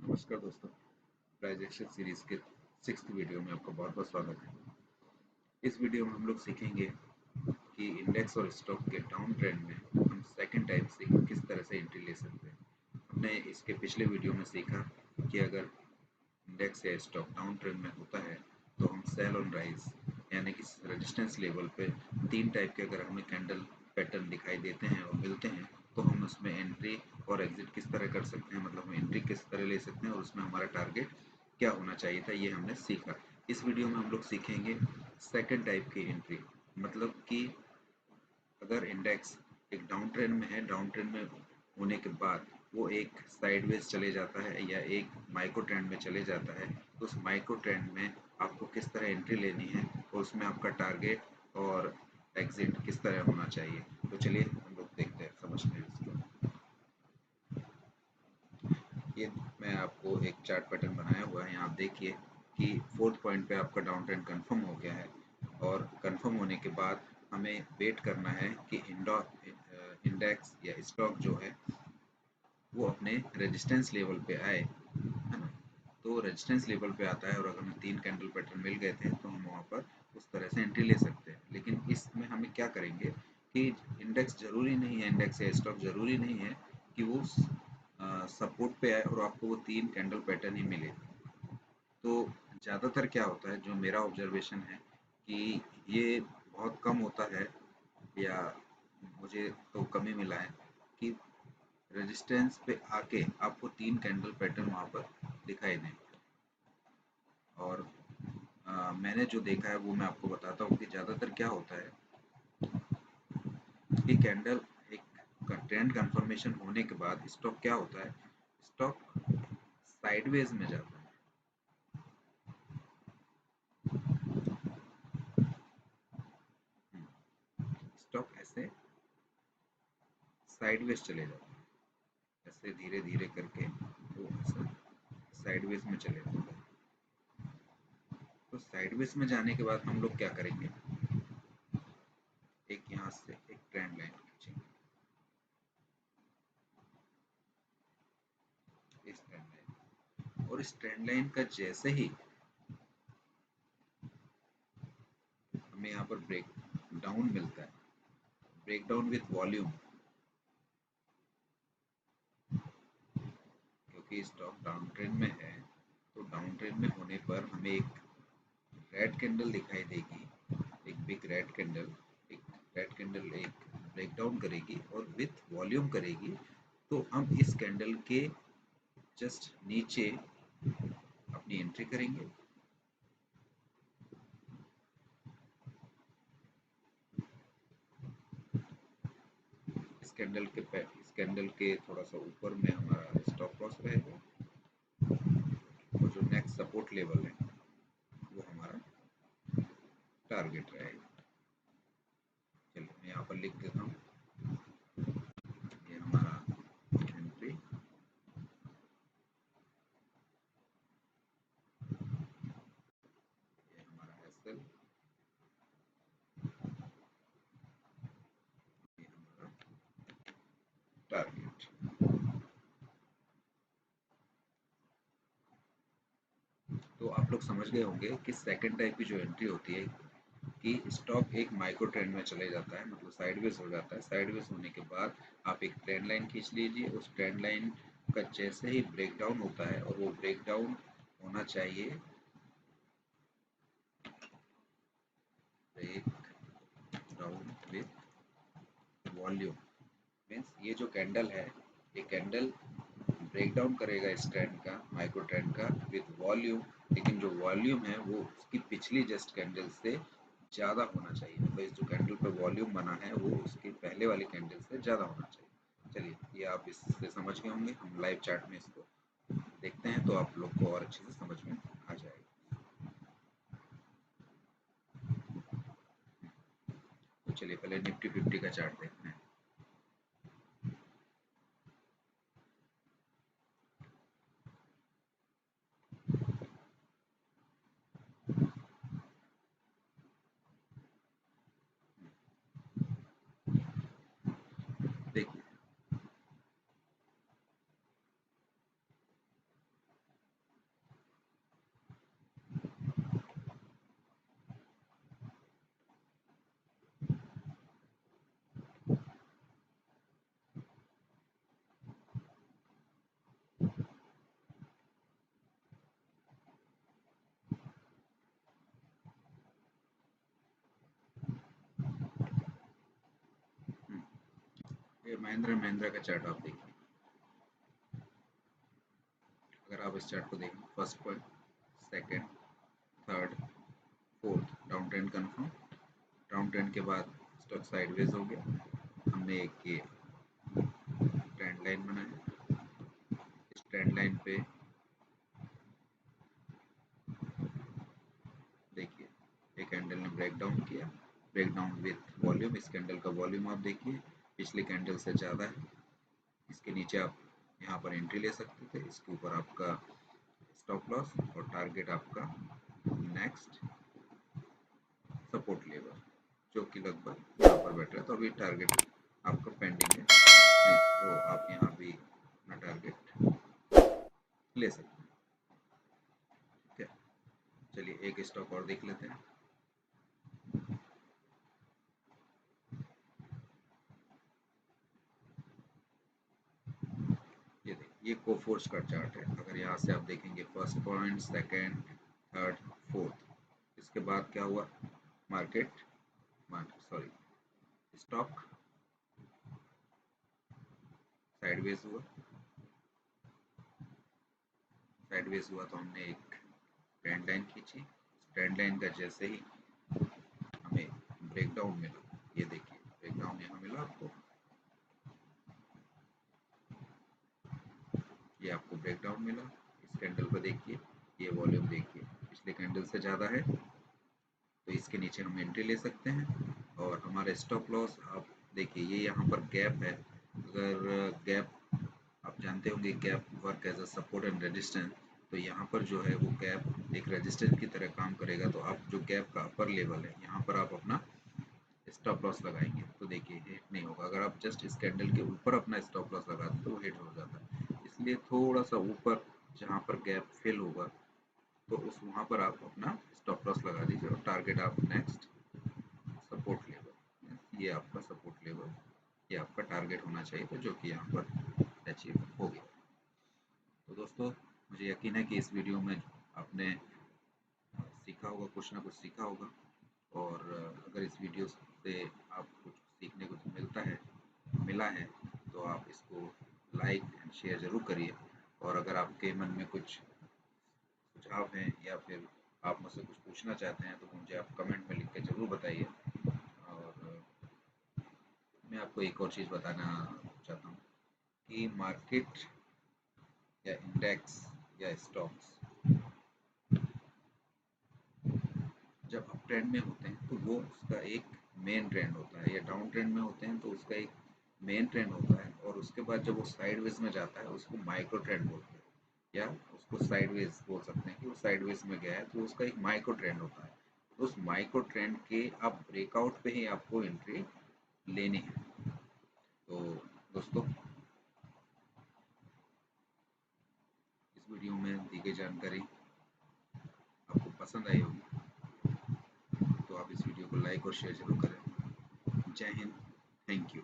नमस्कार दोस्तों, price action series के 6th वीडियो में आपका बहुत बहुत स्वागत है। इस वीडियो में हम लोग सीखेंगे कि इंडेक्स और स्टॉक के डाउन ट्रेंड में हम सेकंड टाइप से किस तरह से एंट्री ले सकते हैं। हमने इसके पिछले वीडियो में सीखा कि अगर इंडेक्स या स्टॉक डाउन ट्रेंड में होता है तो हम सेल ऑन राइज यानी कि रेजिस्टेंस लेवल पे 3 टाइप के अगर हमें कैंडल पैटर्न दिखाई देते हैं और मिलते हैं तो हम उसमें एंट्री और एग्जिट किस तरह कर सकते हैं, मतलब हम एंट्री किस तरह ले सकते हैं और उसमें हमारा टारगेट क्या होना चाहिए था, ये हमने सीखा। इस वीडियो में हम लोग सीखेंगे सेकंड टाइप की एंट्री, मतलब कि अगर इंडेक्स एक डाउन ट्रेंड में है, डाउन ट्रेंड में होने के बाद वो एक साइडवेज चले जाता है या एक माइक्रो ट्रेंड में चले जाता है, तो उस माइक्रो ट्रेंड में आपको किस तरह एंट्री लेनी है और उसमें आपका टारगेट और एग्जिट किस तरह होना चाहिए। तो चलिए हम लोग देखते हैं, समझते हैं इसको। ये मैं आपको एक चार्ट पैटर्न बनाया हुआ है, यहाँ आप देखिए कि 4th पॉइंट पे आपका डाउन ट्रेंड कंफर्म हो गया है और कंफर्म होने के बाद हमें वेट करना है कि इंडेक्स या स्टॉक जो है वो अपने रेजिस्टेंस लेवल पे आए, है ना। तो रेजिस्टेंस लेवल पे आता है और अगर हमें 3 कैंडल पैटर्न मिल गए थे तो हम वहाँ पर उस तरह से एंट्री ले सकते हैं। लेकिन इसमें हमें क्या करेंगे कि इंडेक्स जरूरी नहीं है, इंडेक्स या स्टॉक जरूरी नहीं है कि वो सपोर्ट पे आए और आपको वो 3 कैंडल पैटर्न ही मिले। तो ज़्यादातर क्या होता है, जो मेरा ऑब्जर्वेशन है कि ये बहुत कम होता है, या मुझे तो कम ही मिला है कि रेजिस्टेंस पे आके आपको 3 कैंडल पैटर्न वहाँ पर दिखाई दें। और मैंने जो देखा है वो मैं आपको बताता हूँ कि ज़्यादातर क्या होता है कि कैंडल एक ट्रेंड कंफर्मेशन होने के बाद स्टॉक क्या होता है, स्टॉक साइडवेज में जाता है। स्टॉक ऐसे साइडवेज चले जाता है, ऐसे धीरे धीरे करके वो ऐसे साइडवेज में चले जाता है। तो साइडवेज में जाने के बाद हम लोग क्या करेंगे, एक यहाँ से एक ट्रेंड लाइन खींचेंगे, इस ट्रेंड लाइन, और इस ट्रेंड लाइन का जैसे ही हमें यहाँ पर ब्रेक डाउन मिलता है, ब्रेक डाउन विथ वॉल्यूम, क्योंकि स्टॉक डाउन ट्रेंड में है तो डाउन ट्रेंड में होने पर हमें एक रेड कैंडल दिखाई देगी, एक बिग रेड कैंडल, एक रेड कैंडल एक ब्रेकडाउन करेगी और विथ वॉल्यूम करेगी, तो हम इस कैंडल के जस्ट नीचे अपनी एंट्री करेंगे। इस कैंडल के थोड़ा सा ऊपर में हमारा स्टॉप लॉस रहेगा और जो नेक्स्ट सपोर्ट लेवल है वो हमारा टारगेट रहेगा। चलिए मैं यहाँ पर लिख देता हूँ, ये हमारा एंट्री, ये हमारा एसएल, ये हमारा टारगेट। तो आप लोग समझ गए होंगे कि सेकंड टाइप की जो एंट्री होती है कि स्टॉक एक माइक्रो ट्रेंड में चले जाता है, मतलब साइडवेज हो जाता है। साइडवेज होने के बाद आप एक ट्रेंड लाइन खींच लीजिए, उस ट्रेंड लाइन का जैसे ही ब्रेक डाउन होता है, और वो ब्रेक डाउन होना चाहिए break down with volume, means ये जो कैंडल है, ये कैंडल ब्रेक डाउन करेगा इस ट्रेंड का, माइक्रो ट्रेंड का, विद वॉल्यूम। लेकिन जो वॉल्यूम है वो उसकी पिछली जस्ट कैंडल से ज़्यादा होना चाहिए, मतलब इस जो कैंडल पे वॉल्यूम बना है वो उसकी पहले वाली कैंडल से ज़्यादा होना चाहिए। चलिए ये आप इससे समझ गए होंगे, हम लाइव चार्ट में इसको देखते हैं तो आप लोग को और अच्छे से समझ में आ जाएगा। तो चलिए पहले निफ्टी 50 का चार्ट देखते हैं। देखिए ये महिंद्रा का चार्ट आप देखिए। अगर आप इस चार्ट को देखें, first point, second, third, fourth down trend confirm. Down trend के बाद स्टॉक साइडवेज हो गया। हमने एक ये ट्रेंड लाइन बनाया। इस ट्रेंड लाइन पे देखिए एक कैंडल ने ब्रेक डाउन किया, ब्रेक डाउन विथ वॉल्यूम। इस कैंडल का वॉल्यूम आप देखिए पिछले कैंडल से ज़्यादा है। इसके नीचे आप यहाँ पर एंट्री ले सकते थे। इसके ऊपर आपका स्टॉप लॉस और टारगेट आपका नेक्स्ट सपोर्ट लेवल, जो कि लगभग यहाँ पर बैठ रहा है। तो अभी टारगेट आपका पेंडिंग है, नहीं तो आप यहाँ भी अपना टारगेट ले सकते हैं। ठीक है, चलिए एक स्टॉक और देख लेते हैं। ये देखिए, ये कोफोर्स का चार्ट है। अगर यहाँ से आप देखेंगे first point, second, third, fourth, इसके बाद क्या हुआ, मार्केट सॉरी स्टॉक साइडवेज हुआ। साइडवेज हुआ तो हमने एक ट्रेंड लाइन खींची। ट्रेंड लाइन का जैसे ही हमें ब्रेकडाउन मिला, ये देखिए ब्रेकडाउन यहाँ मिला आपको, ये आपको ब्रेकडाउन मिला। इस कैंडल को देखिए, ये वॉल्यूम देखिए पिछले कैंडल से ज़्यादा है, तो इसके नीचे हम एंट्री ले सकते हैं। और हमारा स्टॉप लॉस आप देखिए, ये यहाँ पर गैप है। अगर गैप आप जानते होंगे, gap work as a support and resistance, तो यहाँ पर जो है वो गैप एक रेजिस्टेंस की तरह काम करेगा। तो आप जो गैप का अपर लेवल है, यहाँ पर आप अपना स्टॉप लॉस लगाएंगे तो देखिए हिट नहीं होगा। अगर आप जस्ट इस कैंडल के ऊपर अपना स्टॉप लॉस लगाते तो वो हिट हो जाता है। इसलिए थोड़ा सा ऊपर जहाँ पर गैप फिल होगा, तो उस वहाँ पर आप अपना स्टॉप लॉस लगा दीजिए और टारगेट आप नेक्स्ट सपोर्ट लेवल, ये आपका सपोर्ट लेवल, ये आपका टारगेट होना चाहिए, तो जो कि यहाँ पर अचीव हो गया। तो दोस्तों, मुझे यकीन है कि इस वीडियो में आपने सीखा होगा, कुछ ना कुछ सीखा होगा। और अगर इस वीडियो से आप कुछ सीखने को मिला है, तो आप इसको लाइक एंड शेयर ज़रूर करिए। और अगर आपके मन में कुछ सुझाव हैं या फिर आप मुझसे कुछ पूछना चाहते हैं, तो मुझे आप कमेंट में लिख के ज़रूर बताइए। और मैं आपको एक और चीज़ बताना चाहता हूँ कि मार्केट या इंडेक्स या स्टॉक्स जब अप ट्रेंड में होते हैं तो वो उसका एक मेन ट्रेंड होता है, या डाउन ट्रेंड में होते हैं तो उसका एक मेन ट्रेंड होता है। और उसके बाद जब वो साइडवेज में जाता है उसको माइक्रो ट्रेंड बोलते हैं, या उसको साइडवेज बोल सकते हैं कि वो साइडवेज में गया है, तो उसका एक माइक्रो ट्रेंड होता है। तो उस माइक्रो ट्रेंड के आप ब्रेकआउट पे ही आपको एंट्री लेनी है। तो दोस्तों, इस वीडियो में दी गई जानकारी आपको पसंद आई होगी, तो आप इस वीडियो को लाइक और शेयर जरूर करें। जय हिंद, थैंक यू।